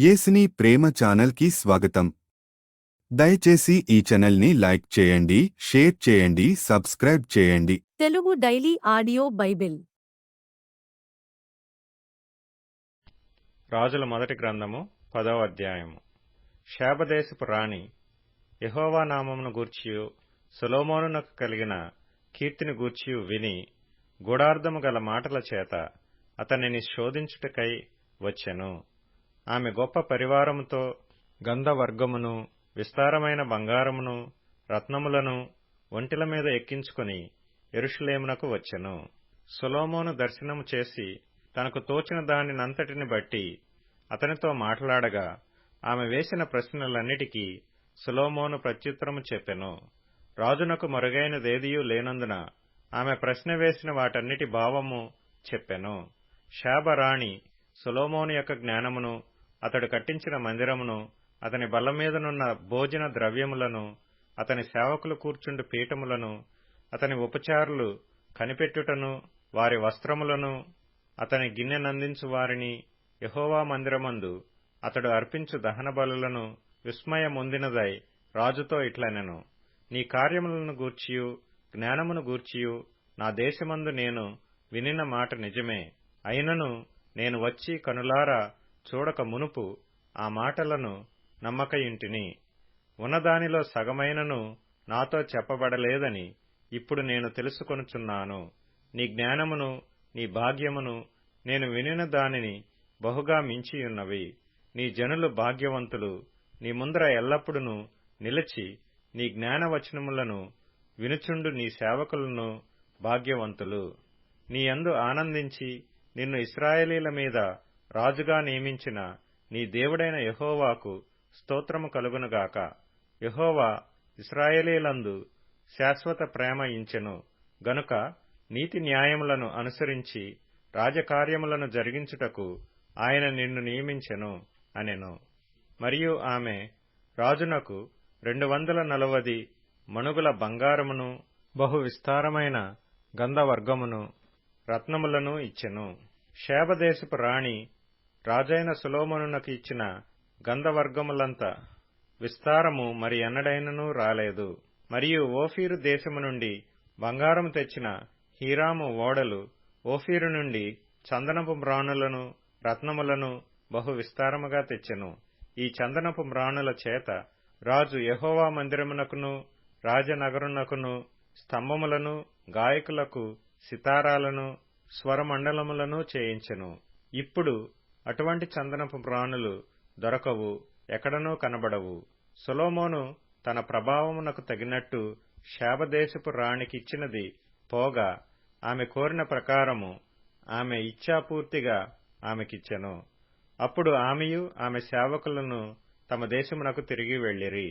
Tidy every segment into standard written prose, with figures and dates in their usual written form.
యేసుని ప్రేమ ఛానల్కి స్వాగతం. దయచేసి ఈ ఛానల్ని లైక్ చేయండి, షేర్ చేయండి, సబ్స్క్రైబ్ చేయండి. తెలుగు డైలీ ఆడియో బైబిల్ రాజుల మొదటి గ్రంథము 10వ అధ్యాయము. శాబదేశపు రాణి యెహోవా నామమును గూర్చియు సొలొమోనునకు కలిగిన కీర్తిని గూర్చియు విని గూఢార్థము గల మాటల చేత అతనిని శోధించుటకై వచ్చెను. ఆమె గొప్ప పరివారముతో గంధవర్గమును విస్తారమైన బంగారమును రత్నములను ఒంటెల మీద ఎక్కించుకొని యెరూషలేమునకు వచ్చెను. సొలొమోను దర్శనము చేసి తనకు తోచిన దానినంతటిని బట్టి అతనితో మాట్లాడగా ఆమె వేసిన ప్రశ్నలన్నిటికీ సొలొమోను ప్రత్యుత్తరము చెప్పెను. రాజునకు మరుగైనదేదియూ లేనందున ఆమె ప్రశ్న వేసిన వాటన్నిటి భావము చెప్పెను. శాబరాణి సొలొమోను యొక్క జ్ఞానమును, అతడు కట్టించిన మందిరమును, అతని బల్ల మీదనున్న భోజన ద్రవ్యములను, అతని సేవకులు కూర్చుండు పీఠములను, అతని ఉపచారులు కనిపెట్టుటను, వారి వస్త్రములను, అతని గిన్నెనందించు వారిని, యెహోవా మందిరమందు అతడు అర్పించు దహన బలులను విస్మయమొందినదై రాజుతో ఇట్లనెను. నీ కార్యములను గూర్చియు జ్ఞానమును గూర్చియు నా దేశమందు నేను వినిన మాట నిజమే. అయినను నేను వచ్చి కనులారా చూడక మునుపు ఆ మాటలను నమ్మకయుంటిని. ఉన్నదానిలో సగమైనను నాతో చెప్పబడలేదని ఇప్పుడు నేను తెలుసుకొనుచున్నాను. నీ జ్ఞానమును నీ భాగ్యమును నేను వినిన దానిని బహుగా మించియున్నవి. నీ జనులు భాగ్యవంతులు. నీ ముందర ఎల్లప్పుడూ నిలిచి నీ జ్ఞానవచనములను వినుచుండు నీ సేవకులను భాగ్యవంతులు. నీ యందు ఆనందించి నిన్ను ఇశ్రాయేలీల మీద రాజుగా నియమించిన నీ దేవుడైన యెహోవాకు స్తోత్రము కలుగునుగాక. యెహోవా ఇశ్రాయేలీలందు శాశ్వత ప్రేమ ఇంచెను గనుక నీతి న్యాయములను అనుసరించి రాజకార్యములను జరిగించుటకు ఆయన నిన్ను నియమించెను అనెను. మరియు ఆమె రాజునకు 240 మణుగుల బంగారమును, బహు విస్తారమైన గంధవర్గమును, రత్నములను ఇచ్చెను. శాబదేశపు రాణి రాజైన సొలొమోనునకు ఇచ్చిన గంధవర్గములంత విస్తారము మరి ఎన్నడైనను రాలేదు. మరియు ఓఫీరు దేశము నుండి బంగారము తెచ్చిన హీరాము ఓడలు ఓఫీరు నుండి చందనపు మ్రాణులను, రత్నములను బహు విస్తారముగా తెచ్చెను. ఈ చందనపు మ్రాణుల చేత రాజు యెహోవా మందిరమునకును రాజనగరునకును స్తంభములను, గాయకులకు సితారాలను, స్వరమండలములను చేయించెను. ఇప్పుడు అటువంటి చందనపు మ్రాణులు దొరకవు, ఎక్కడనూ కనబడవు. సొలొమోను తన ప్రభావమునకు తగినట్టు శాబదేశపు రాణికిచ్చినది పోగా ఆమె కోరిన ప్రకారము ఆమె ఇచ్ఛాపూర్తిగా ఆమెకిచ్చెను. అప్పుడు ఆమెయు ఆమె సేవకులను తమ దేశమునకు తిరిగి వెళ్ళిరి.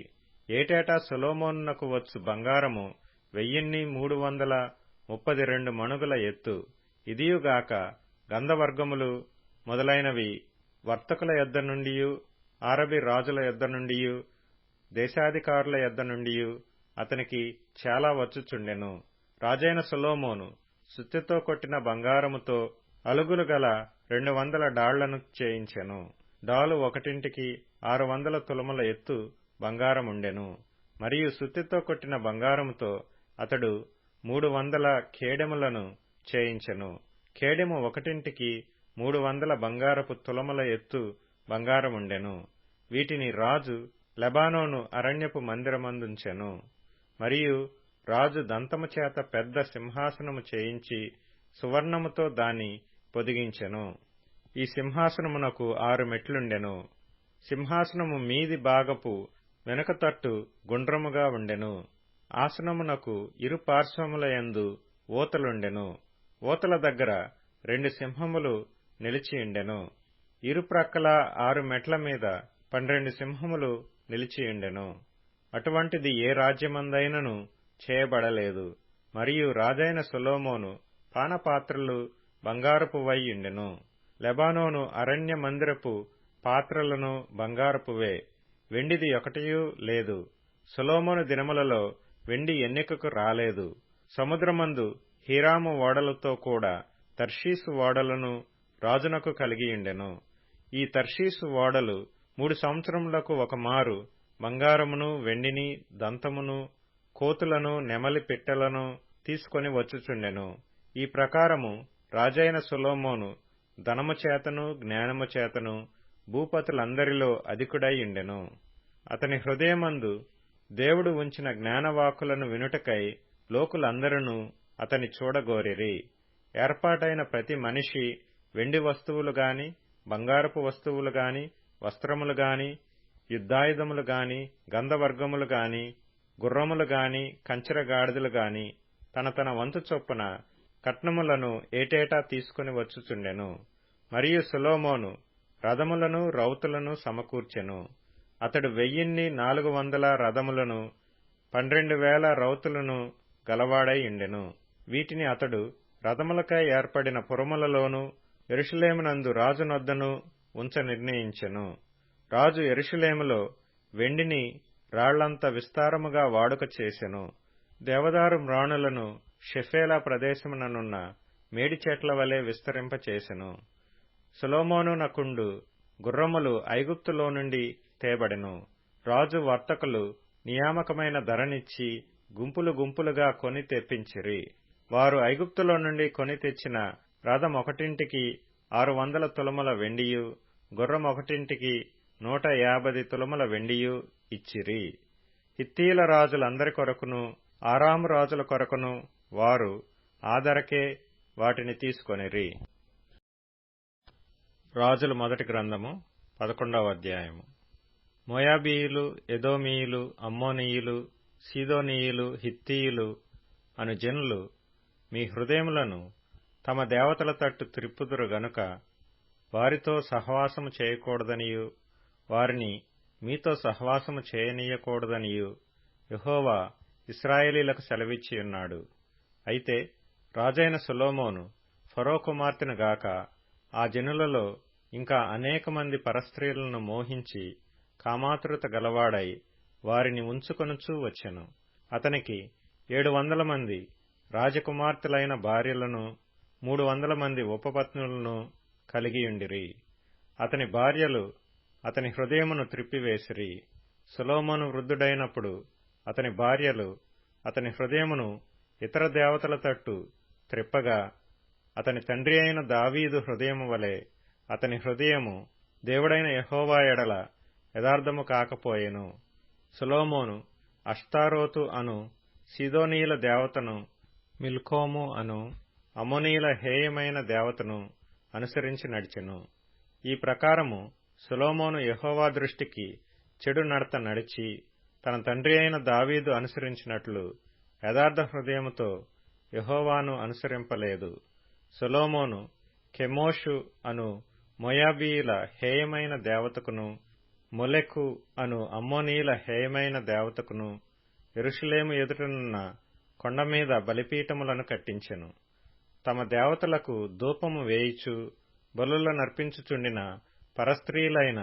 ఏటేటా సొలొమోనునకు వచ్చు బంగారము 1332 మణుగుల ఎత్తు. ఇదియుగాక గంధవర్గములు మొదలైనవి వర్తకుల యొద్ద నుండియు, అరబి రాజుల యొద్ద నుండియు, దేశాధికారుల యొద్ద నుండియు అతనికి చాలా వచ్చుచుండెను. రాజైన సొలొమోను సుత్తెతో కొట్టిన బంగారముతో అలుగులు గల 200 డాళ్లను చేయించెను. డాలు ఒకటింటికి 600 తులముల ఎత్తు బంగారముండెను. మరియు సుత్తెతో కొట్టిన బంగారముతో అతడు 300 ఖేడెములను చేయించెను. ఖేడెము ఒకటింటికి 300 బంగారపు తులముల ఎత్తు బంగారముండెను. వీటిని రాజు లెబానోను అరణ్యపు మందిరమందుంచెను. మరియు రాజు దంతము చేత పెద్ద సింహాసనము చేయించి సువర్ణముతో దాన్ని పొదిగించెను. ఈ సింహాసనమునకు 6 మెట్లుండెను. సింహాసనము మీది భాగపు వెనుక తట్టు గుండ్రముగా ఉండెను. ఆసనమునకు ఇరు పార్శ్వముల యందు ఊతలుండెను. ఊతల దగ్గర 2 సింహములు నిలిచియుండెను. ఇరు ప్రక్కల 6 మెట్ల మీద 12 సింహములు నిలిచియుండెను. అటువంటిది ఏ రాజ్యమందైనను చేయబడలేదు. మరియు రాజైన సొలొమోను పానపాత్రలు బంగారపువై యుండెను. లెబానోను అరణ్య మందిరపు పాత్రలను బంగారపువే, వెండిది ఒకటియూ లేదు. సొలొమోను దినములలో వెండి ఎన్నికకు రాలేదు. సముద్రమందు హీరాము ఓడలతో కూడా తర్షీసు ఓడలను రాజునకు కలిగియుండెను. ఈ తర్షీసు ఓడలు 3 సంవత్సరములకు ఒక మారు బంగారమును, వెండిని, దంతమును, కోతులను, నెమలి పిట్టలను తీసుకొని వచ్చుచుండెను. ఈ ప్రకారము రాజైన సొలొమోను ధనము చేతను, జ్ఞానము చేతను భూపతులందరిలో అధికుడై ఉండెను. అతని హృదయమందు దేవుడు ఉంచిన జ్ఞానవాక్కులను వినుటకై లోకులందరూ అతని చూడగోరిరి. ఏర్పాటైన ప్రతి మనిషి వెండి వస్తువులు గాని, బంగారపు వస్తువులు గాని, వస్త్రములు గాని, యుద్ధాయుధములు గాని, గంధవర్గములు గాని, గుర్రములు గాని, కంచెర గాడిదలు గాని తన తన వంతు చొప్పున కట్నములను ఏటేటా తీసుకుని వచ్చుచుండెను. మరియు సొలొమోను రథములను, రౌతులను సమకూర్చెను. అతడు 1400 రథములను, 12,000 రౌతులను గలవాడై ఉండెను. వీటిని అతడు రథములకై ఏర్పడిన పురములలోను, యెరూషలేమునందు రాజునొద్దను ఉంచ నిర్ణయించెను. రాజు యెరూషలేములో వెండిని రాళ్లంత విస్తారముగా వాడుక చేసెను. దేవదారు మ్రాణులను షెఫేలా ప్రదేశముననున్న మేడి చెట్ల వలె విస్తరింపచేసెను. సొలొమోనునకుండు గుర్రములు ఐగుప్తులో నుండి తేబడెను. రాజు వర్తకులు నియామకమైన ధరనిచ్చి గుంపులు గుంపులుగా కొని తెప్పించిరి. వారు ఐగుప్తులో నుండి కొని తెచ్చిన రథమొకటింటికి 600 తులముల వెండియు, గుర్రమొకటింటికి 150 తులముల వెండియు ఇచ్చిరి. హిత్తీల రాజులందరి కొరకును, ఆరాము రాజుల కొరకును వారు ఆ ధరకే వాటిని తీసుకొనిరి. రాజుల మొదటి గ్రంథము 11వ అధ్యాయము. మోయాబీయులు, ఎదోమీయులు, అమ్మోనీయులు, సీదోనీయులు, హిత్తీయులు అను జనులు మీ హృదయములను తమ దేవతల తట్టు త్రిప్పుదురు గనుక వారితో సహవాసము చేయకూడదనియు, వారిని మీతో సహవాసము చేయనీయకూడదనియు యెహోవా ఇశ్రాయేలీలకు సెలవిచ్చియున్నాడు. అయితే రాజైన సొలొమోను ఫరో కుమార్తెను గాక ఆ జనులలో ఇంకా అనేక మంది పరస్త్రీలను మోహించి కామాతురత గలవాడై వారిని ఉంచుకొనుచూ వచ్చెను. అతనికి 700 మంది రాజకుమార్తెలైన భార్యలను, 300 మంది ఉపపత్నులను కలిగియుండిరి. అతని భార్యలు అతని హృదయమును త్రిప్పివేసిరి. సొలొమోను వృద్ధుడైనప్పుడు అతని భార్యలు అతని హృదయమును ఇతర దేవతల తట్టు త్రిప్పగా, అతని తండ్రి అయిన దావీదు హృదయము వలె అతని హృదయము దేవుడైన యెహోవా ఎడల యథార్థము కాకపోయెను. సొలొమోను అష్తారోతు అను సీదోనీయుల దేవతను, మిల్కోము అను అమ్మోనీయుల హేయమైన దేవతను అనుసరించి నడిచెను. ఈ ప్రకారము సొలొమోను యెహోవా దృష్టికి చెడు నడత నడిచి తన తండ్రి అయిన దావీదు అనుసరించినట్లు యథార్థ హృదయముతో యెహోవాను అనుసరింపలేదు. సొలొమోను కెమోషు అను మోయాబీయుల హేయమైన దేవతకును, మొలెకు అను అమ్మోనీయుల హేయమైన దేవతకును యెరూషలేము ఎదుటనున్న కొండమీద బలిపీఠములను కట్టించెను. తమ దేవతలకు ధూపము వేయిచు బలులనర్పించుచుండిన పరస్త్రీలైన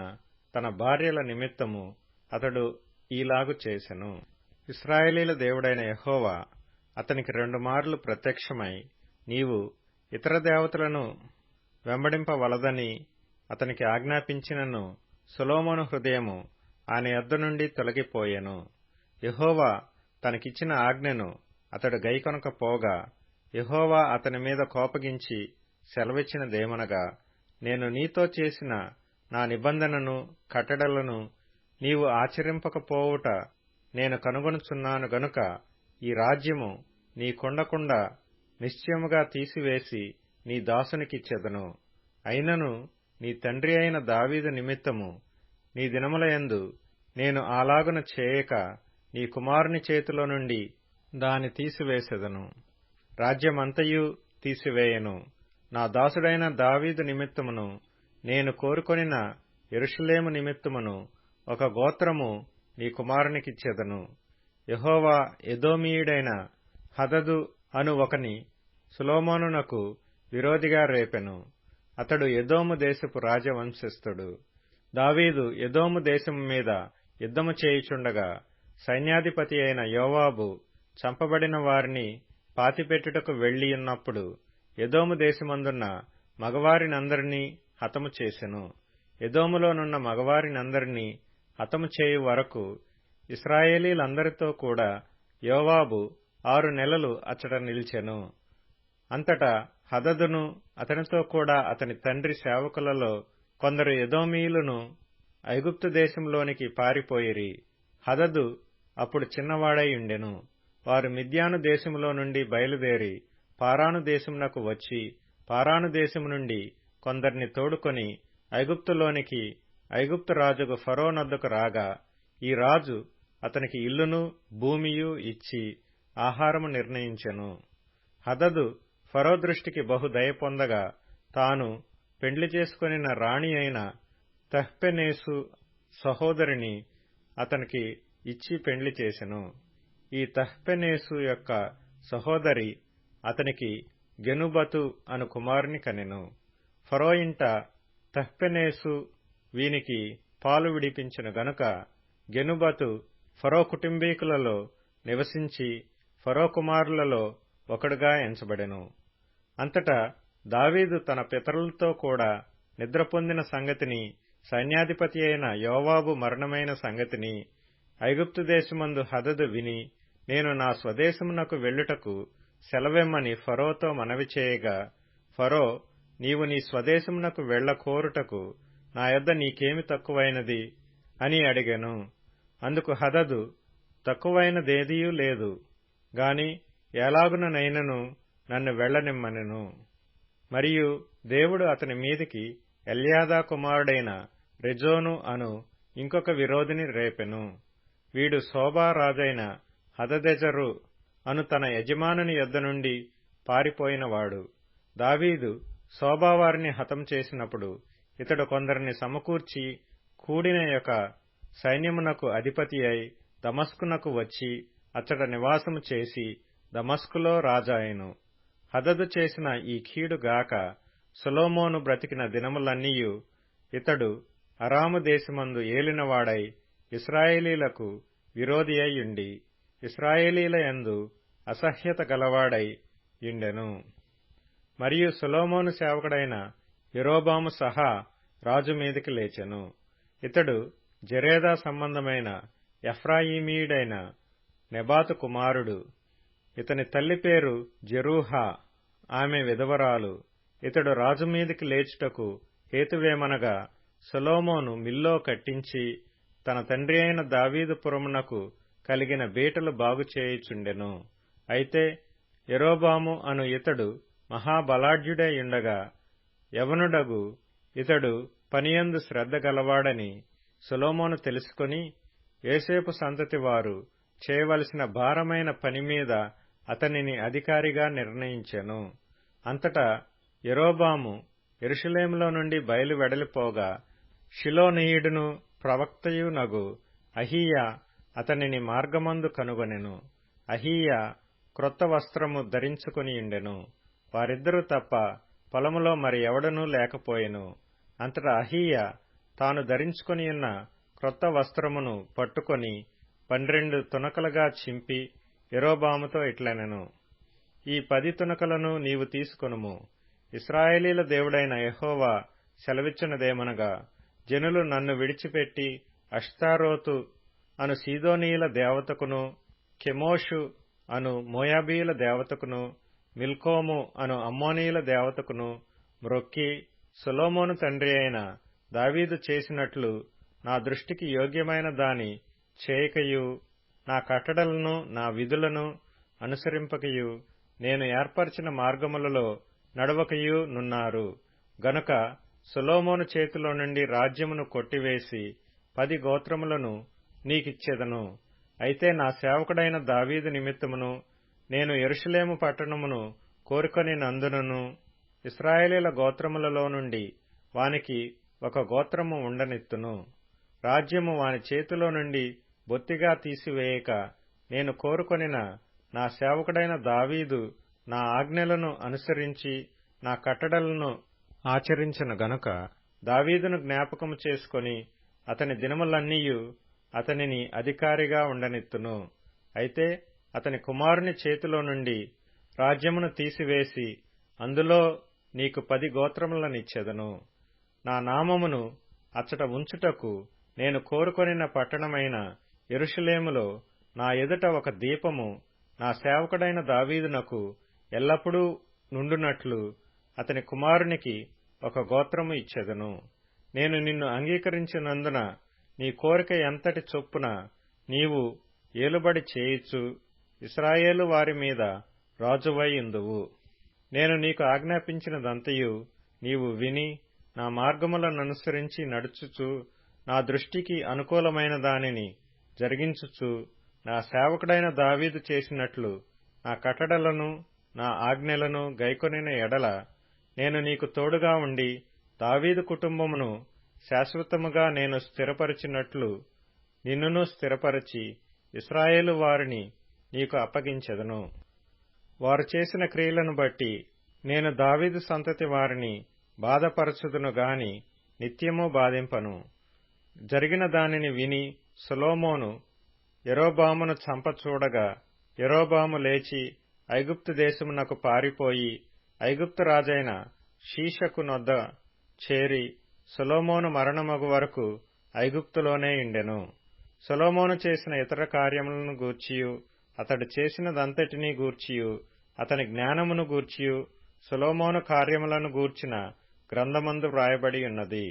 తన భార్యల నిమిత్తము అతడు ఈలాగు చేసెను. ఇశ్రాయేలీల దేవుడైన యెహోవా అతనికి 2 మార్లు ప్రత్యక్షమై నీవు ఇతర దేవతలను వెంబడింపవలదని అతనికి ఆజ్ఞాపించినను సొలొమోను హృదయము ఆయన యొద్ద నుండి తొలగిపోయెను. యెహోవా తనకిచ్చిన ఆజ్ఞను అతడు గైకొనకపోగా యెహోవా అతని మీద కోపగించి సెలవిచ్చినదేమనగా, నేను నీతో చేసిన నా నిబంధనను, కట్టడలను నీవు ఆచరింపకపోవుట నేను కనుగొనుచున్నాను గనుక ఈ రాజ్యము నీకుండకుండా నిశ్చయముగా తీసివేసి నీ దాసునికిచ్చెదను. అయినను నీ తండ్రి అయిన దావీదు నిమిత్తము నీ దినములయందు నేను అలాగున చేయక నీ కుమారుని చేతిలో నుండి దాని తీసివేసెదను. రాజ్యమంతయు తీసివేయను. నా దాసుడైన దావీదు నిమిత్తమును నేను కోరుకొనిన యెరూషలేము నిమిత్తమును ఒక గోత్రము నీ కుమారునికిచ్చెదను. యెహోవా ఎదోమీయుడైన హదదు అను ఒకని సొలొమోనునకు విరోధిగా రేపెను. అతడు ఎదోము దేశపు రాజవంశస్థుడు. దావీదు ఎదోము దేశము మీద యుద్ధము చేయుచుండగా సైన్యాధిపతి అయిన యోవాబు చంపబడిన వారిని పాతిపెట్టుటకు వెళ్లియున్నప్పుడు ఎదోము దేశమందున్న మగవారినందరినీ హతము చేసెను. ఎదోములోనున్న మగవారినందరినీ హతము చేయు వరకు ఇశ్రాయేలీలందరితో కూడా యోవాబు 6 నెలలు అచ్చట నిలిచెను. అంతటా హదదును అతనితో కూడా అతని తండ్రి సేవకులలో కొందరు ఎదోమీయులను ఐగుప్తు దేశంలోనికి పారిపోయిరి. హదదు అప్పుడు చిన్నవాడై ఉండెను. వారు మిద్యాను దేశములో నుండి బయలుదేరి పారాను దేశమునకు వచ్చి పారాను దేశము నుండి కొందరిని తోడుకొని ఐగుప్తులోనికి ఐగుప్తు రాజుకు ఫరో నొద్దకు రాగా, ఈ రాజు అతనికి ఇల్లును భూమియు ఇచ్చి ఆహారము నిర్ణయించెను. హదదు ఫరో దృష్టికి బహు దయ పొందగా తాను పెండ్లి చేసుకొనిన రాణి అయిన తహ్పెనేసు సహోదరిని అతనికి ఇచ్చి పెండ్లి చేసెను. ఈ తహ్పెనేసు యొక్క సహోదరి అతనికి గెనుబతు అను కుమారుని కనెను. ఫరో ఇంట తహ్పెనేసు వీనికి పాలు విడిపించెను గనుక గెనుబతు ఫరో కుటుంబీకులలో నివసించి ఫరో కుమారులలో ఒకడుగా ఎంచబడెను. అంతటా దావీదు తన పితరులతో కూడా నిద్రపొందిన సంగతిని, సైన్యాధిపతి అయిన యోవాబు మరణమైన సంగతిని ఐగుప్తు దేశమందు హదదు విని, నేను నా స్వదేశమునకు వెళ్ళుటకు సెలవిమ్మని ఫరోతో మనవి చేయగా, ఫరో, నీవు నీ స్వదేశమునకు వెళ్లకోరుటకు నా యొద్ద నీకేమి తక్కువైనది అని అడిగెను. అందుకు హదదు, తక్కువైనదేదియూ లేదు గాని ఎలాగుననైనను నన్ను వెళ్లనిమ్మనెను. మరియు దేవుడు అతని మీదికి ఎల్యాదా కుమారుడైన రెజోను అను ఇంకొక విరోధిని రేపెను. వీడు సోబా రాజైన హదదెజరు అను తన యజమానుని యొద్ద నుండి పారిపోయినవాడు. దావీదు సోబావారిని హతం చేసినప్పుడు ఇతడు కొందరిని సమకూర్చి కూడిన యొక్క సైన్యమునకు అధిపతి అయి దమస్కునకు వచ్చి అచ్చట నివాసము చేసి దమస్కులో రాజాయెను. హదదు చేసిన ఈ కీడుగాక సొలొమోను బ్రతికిన దినములన్నీయు ఇతడు అరాము దేశమందు ఏలినవాడై ఇశ్రాయేలీలకు విరోధి అయ్యుండి ఇశ్రాయేలీల యందు అసహ్యత గలవాడై యుండెను. మరియు సొలొమోను సేవకుడైన యరొబాము సహా రాజు మీదికి లేచెను. ఇతడు జెరేదా సంబంధమైన ఎఫ్రాయిమీయుడైన నెబాతు కుమారుడు. ఇతని తల్లి పేరు జెరూహా, ఆమె విధవరాలు. ఇతడు రాజు మీదికి లేచుటకు హేతువేమనగా, సొలొమోను మిల్లో కట్టించి తన తండ్రి అయిన దావీదు పురమునకు కలిగిన బీటలు బాగుచేయుచుండెను. అయితే యరొబాము అను ఇతడు మహాబలాఢ్యుడైయుండగా యవనుడగు ఇతడు పనియందు శ్రద్ధ గలవాడని సొలొమోను తెలుసుకొని యోసేపు సంతతి వారు చేయవలసిన భారమైన పని మీద అతనిని అధికారిగా నిర్ణయించెను. అంతటా యరొబాము యెరూషలేములో నుండి బయలు వెడలిపోగా షిలోనీయుడును ప్రవక్తయునగు అహీయా అతనిని మార్గమందు కనుగొనెను. అహీయా క్రొత్త వస్త్రము ధరించుకొనియుండెను. వారిద్దరూ తప్ప పొలములో మరి ఎవడనూ లేకపోయెను. అంతటా అహీయా తాను ధరించుకొనియున్న క్రొత్త వస్త్రమును పట్టుకొని 12 తునకలుగా చింపి యరొబాముతో ఇట్లనెను, ఈ 10 తునకలను నీవు తీసుకొనుము. ఇశ్రాయేలీల దేవుడైన యెహోవా సెలవిచ్చినదేమనగా, జనులు నన్ను విడిచిపెట్టి అష్తారోతు అను సీదోనీయుల దేవతకును, కెమోషు అను మోయాబీయుల దేవతకును, మిల్కోము అను అమ్మోనీయుల దేవతకును మ్రొక్కి సొలొమోను తండ్రి అయిన దావీదు చేసినట్లు నా దృష్టికి యోగ్యమైన దాని చేయకయు, నా కట్టడలను నా విధులను అనుసరింపకయు, నేను ఏర్పరచిన మార్గములలో నడవకయు నున్నారు. గనుక సొలొమోను చేతిలో నుండి రాజ్యమును కొట్టివేసి 10 గోత్రములను నీకిచ్చెదను. అయితే నా సేవకుడైన దావీదు నిమిత్తమును నేను యెరూషలేము పట్టణమును కోరుకొనినందునను ఇశ్రాయేలీల గోత్రములలో నుండి వానికి ఒక గోత్రము ఉండనిత్తును. రాజ్యము వాని చేతిలో నుండి బొత్తిగా తీసివేయక నేను కోరుకొనిన నా సేవకుడైన దావీదు నా ఆజ్ఞలను అనుసరించి నా కట్టడలను ఆచరించిన గనుక దావీదును జ్ఞాపకము చేసుకొని అతని దినములన్నీయు అతనిని అధికారిగా ఉండనిత్తును. అయితే అతని కుమారుని చేతిలో నుండి రాజ్యమును తీసివేసి అందులో నీకు 10 గోత్రములనిచ్చెదను. నా నామమును అచ్చట ఉంచుటకు నేను కోరుకొనిన పట్టణమైన యెరూషలేములో నా ఎదుట ఒక దీపము నా సేవకుడైన దావీదునకు ఎల్లప్పుడూ నుండునట్లు అతని కుమారునికి ఒక గోత్రము ఇచ్చెదను. నేను నిన్ను అంగీకరించినందున నీ కోరిక ఎంతటి చొప్పున నీవు ఏలుబడి చేయుచు ఇశ్రాయేలు వారి మీద రాజువై ఉందువు. నేను నీకు ఆజ్ఞాపించినదంతయు నీవు విని నా మార్గములననుసరించి నడుచుచు నా దృష్టికి అనుకూలమైన దానిని జరిగించుచు నా సేవకుడైన దావీదు చేసినట్లు నా కట్టడలను నా ఆజ్ఞలను గైకొనిన ఎడల నేను నీకు తోడుగా ఉండి దావీదు కుటుంబమును శాశ్వతముగా నేను స్థిరపరిచినట్లు నిన్నును స్థిరపరచి ఇశ్రాయేలు వారిని నీకు అప్పగించెదను. వారు చేసిన క్రియలను బట్టి నేను దావీదు సంతతి వారిని బాధపరచుదును గాని నిత్యము బాధింపను. జరిగిన దానిని విని సొలొమోను యరొబామును చంపచూడగా యరొబాము లేచి ఐగుప్తు దేశమునకు పారిపోయి ఐగుప్తు రాజైన షీషకు నొద్ద చేరి సొలొమోను మరణమగు వరకు ఐగుప్తులోనే ఉండెను. సొలొమోను చేసిన ఇతర కార్యములను గూర్చియు అతడు చేసినదంతటినీ గూర్చియు అతని జ్ఞానమును గూర్చియు సొలొమోను కార్యములను గూర్చిన గ్రంథమందు వ్రాయబడి ఉన్నది.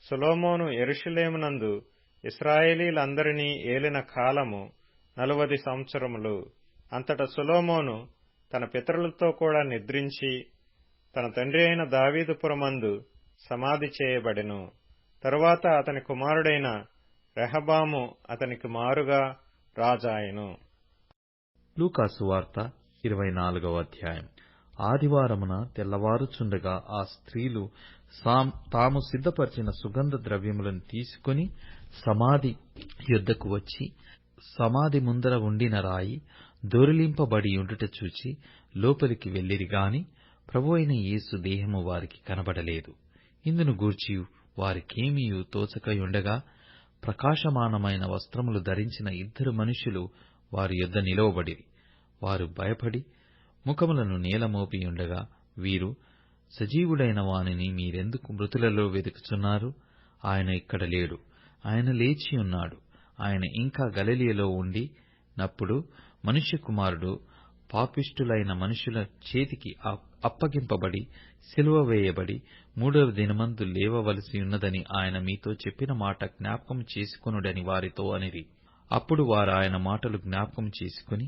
సొలొమోను యెరూషలేమునందు ఇశ్రాయేలీలందరినీ ఏలిన కాలము 40 సంవత్సరములు. అంతట సొలొమోను తన పితరులతో కూడా నిద్రించి తన తండ్రి అయిన దావీదుపురమందు సమాధి చేయబడెను. తరువాత అతని కుమారుడైన రెహబాము అతనికి మారుగా రాజాయెను. లూకాసు వార్త 24వ అధ్యాయం. ఆదివారమున తెల్లవారుచుండగా ఆ స్త్రీలు తాము సిద్ధపరిచిన సుగంధ ద్రవ్యములను తీసుకుని సమాధి యొద్దకు వచ్చి సమాధి ముందర ఉండిన రాయి దొరిలింపబడి ఉండుట చూచి లోపలికి వెళ్ళిరి గాని ప్రభువైన యేసు దేహము వారికి కనబడలేదు. ఇందును గూర్చి వారికేమీయు తోచకయుండగా ప్రకాశమానమైన వస్త్రములు ధరించిన 2 మనుష్యులు వారి యొద్ద నిలువబడిరి. వారు భయపడి ముఖములను నేలమోపియుండగా వీరు, సజీవుడైన వానిని మీరెందుకు మృతులలో వెదుకుచున్నారు? ఆయన ఇక్కడ లేడు, ఆయన లేచియున్నాడు. ఆయన ఇంకా గలిలయలో ఉండి నప్పుడు మనుష్య కుమారుడు పాపిష్ఠులైన మనుషుల చేతికి అప్పగింపబడి సిలువ వేయబడి 3వ దినమందు లేవవలసియున్నదని ఆయన మీతో చెప్పిన మాట జ్ఞాపకం చేసుకొనుడని వారితో అనిరి. అప్పుడు వారు ఆయన మాటలు జ్ఞాపకం చేసుకుని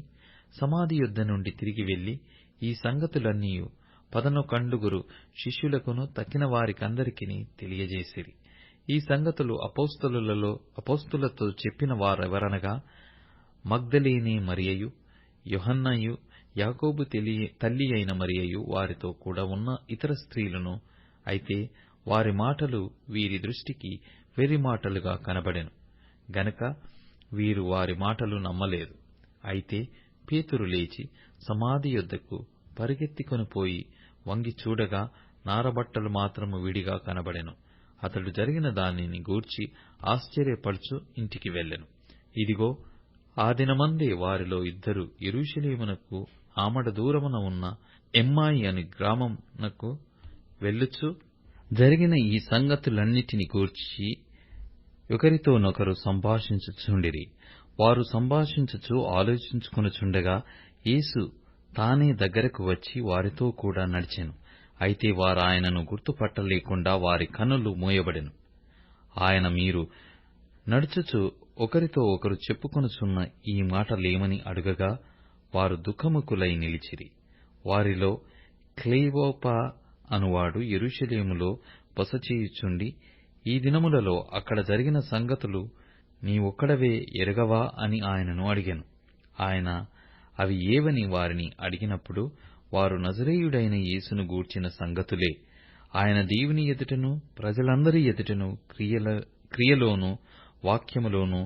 సమాధి యొద్ద నుండి తిరిగి వెళ్లి ఈ సంగతులన్నీయు 11 శిష్యులకును తక్కిన వారికందరికిని తెలియజేసిరి. ఈ సంగతులు అపోస్తలులతో చెప్పిన వారెవరనగా మగ్దలేనే మరియయు, యోహన్నయు, యాకోబు తల్లి అయిన మరియయు, వారితో కూడా ఉన్న ఇతర స్త్రీలను. అయితే వారి మాటలు వీరి దృష్టికి వెర్రి మాటలుగా కనబడెను గనక వీరు వారి మాటలు నమ్మలేదు. అయితే పేతురు లేచి సమాధి యొద్దకు పరిగెత్తికొని పోయి వంగి చూడగా నారబట్టలు మాత్రము విడిగా కనబడెను. అతడు జరిగిన దానిని గూర్చి ఆశ్చర్యపడుచు ఇంటికి వెళ్ళెను. ఇదిగో, ఆ దినమందే వారిలో 2 యెరూషలేమునకు ఆమడ దూరమున ఉన్న ఎమ్మాయి అని గ్రామమునకు వెళ్ళుచు జరిగిన ఈ సంగతులన్నిటిని గూర్చి ఒకరితోనొకరు సంభాషించుచుండిరి. వారు సంభాషించుచు ఆలోచించుకొనుచుండగా యేసు తానే దగ్గరకు వచ్చి వారితో కూడా నడిచెను. అయితే వారు ఆయనను గుర్తుపట్టలేకుండా వారి కన్నులు మూయబడెను. ఆయన, మీరు నడుచుచు ఒకరితో ఒకరు చెప్పుకొనుచున్న ఈ మాటలేమని అడుగగా వారు దుఃఖముఖులై నిలిచిరి. వారిలో క్లెయోప అనువాడు యెరూషలేములో బస చేయుచుండి ఈ దినములలో అక్కడ జరిగిన సంగతులు నీవొక్కడవే ఎరగవా అని ఆయనను అడిగెను. ఆయన అవి ఏవని వారిని అడిగినప్పుడు వారు నజరేయుడైన యేసును గూర్చిన సంగతులే. ఆయన దేవుని ఎదుటను ప్రజలందరి ఎదుటను క్రియలోనూ వాక్యములోనూ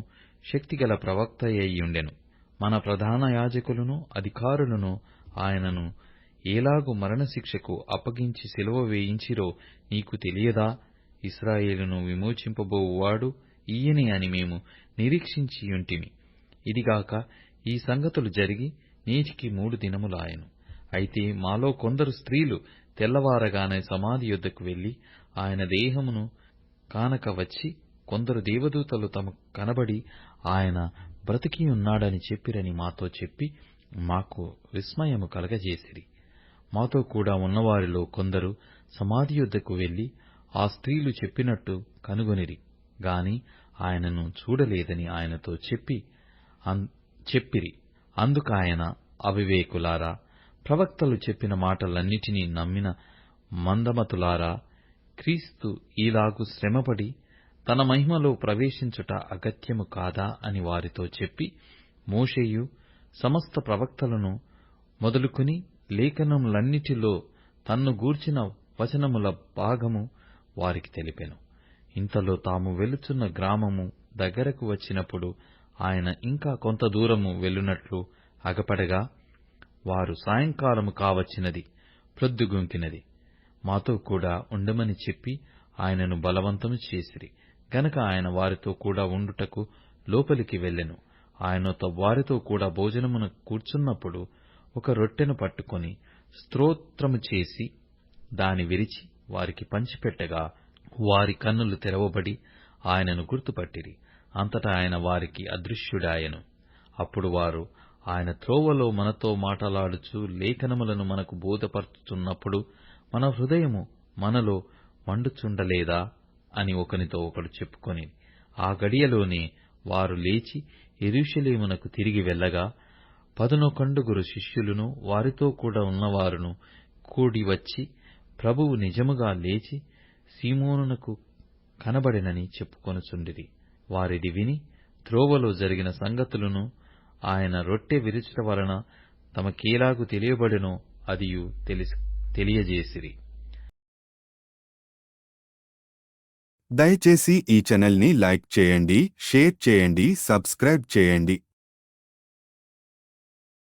శక్తిగల ప్రవక్తయ్యుండెను. మన ప్రధాన యాజకులను అధికారులను ఆయనను ఏలాగు మరణశిక్షకు అప్పగించి సిలువ వేయించిరో నీకు తెలియదా? ఇశ్రాయేలును విమోచింపబోవువాడు ఈయనే అని మేము నిరీక్షించియుంటిమి. ఇదిగాక ఈ సంగతులు జరిగి నేటికి 3 దినములాయెను. అయితే మాలో కొందరు స్త్రీలు తెల్లవారగానే సమాధి యొద్దకు వెళ్లి ఆయన దేహమును కానక వచ్చి కొందరు దేవదూతలు తమకు కనబడి ఆయన బ్రతికియున్నాడని చెప్పిరని మాతో చెప్పి మాకు విస్మయము కలగజేసిరి. మాతో కూడా ఉన్నవారిలో కొందరు సమాధి యొద్దకు వెళ్లి ఆ స్త్రీలు చెప్పినట్టు కనుగొనిరి గాని ఆయనను చూడలేదని ఆయనతో చెప్పిరి. అందుకాయన, అవివేకులారా, ప్రవక్తలు చెప్పిన మాటలన్నిటినీ నమ్మిన మందమతులారా, క్రీస్తు ఈలాగు శ్రమపడి తన మహిమలో ప్రవేశించుట అగత్యము కాదా అని వారితో చెప్పి, మోషేయు సమస్త ప్రవక్తలను మొదలుకొని లేఖనములన్నిటిలో తన్ను గూర్చిన వచనముల భాగము వారికి తెలిపెను. ఇంతలో తాము వెలుచున్న గ్రామము దగ్గరకు వచ్చినప్పుడు ఆయన ఇంకా కొంత దూరము వెళ్ళునట్లు అగపడగా, వారు సాయంకాలము కావచ్చినది, ప్రొద్దుగుంకినది. మాతో కూడా ఉండమని చెప్పి ఆయనను బలవంతము చేసిరి గనక ఆయన వారితో కూడా ఉండుటకు లోపలికి వెళ్ళెను. ఆయన వారితో కూడా భోజనమున కూర్చున్నప్పుడు ఒక రొట్టెను పట్టుకొని స్తోత్రము చేసి దాని విరిచి వారికి పంచిపెట్టగా, వారి కన్నులు తెరవబడి ఆయనను గుర్తుపట్టిరి. అంతటా ఆయన వారికి అదృశ్యుడాయెను. అప్పుడు వారు, ఆయన త్రోవలో మనతో మాటలాడుచు లేఖనములను మనకు బోధపరచుతున్నప్పుడు మన హృదయము మనలో మండుచుండలేదా అని ఒకనితో ఒకడు చెప్పుకొని, ఆ గడియలోనే వారు లేచి యెరూషలేమునకు తిరిగి వెళ్ళగా, 11 శిష్యులను వారితో కూడా ఉన్నవారును కూడి వచ్చి, ప్రభువు నిజముగా లేచి సీమోనునకు కనబడెనని చెప్పుకొనుచుండిరి. వారిది విని త్రోవలో జరిగిన సంగతులను, ఆయన రొట్టె విరుచుట వలన తమకేలాగు తెలియబడెనో అదియు తెలియజేసిరి. దయచేసి ఈ ఛానల్ని లైక్ చేయండి, షేర్ చేయండి, సబ్స్క్రైబ్ చేయండి.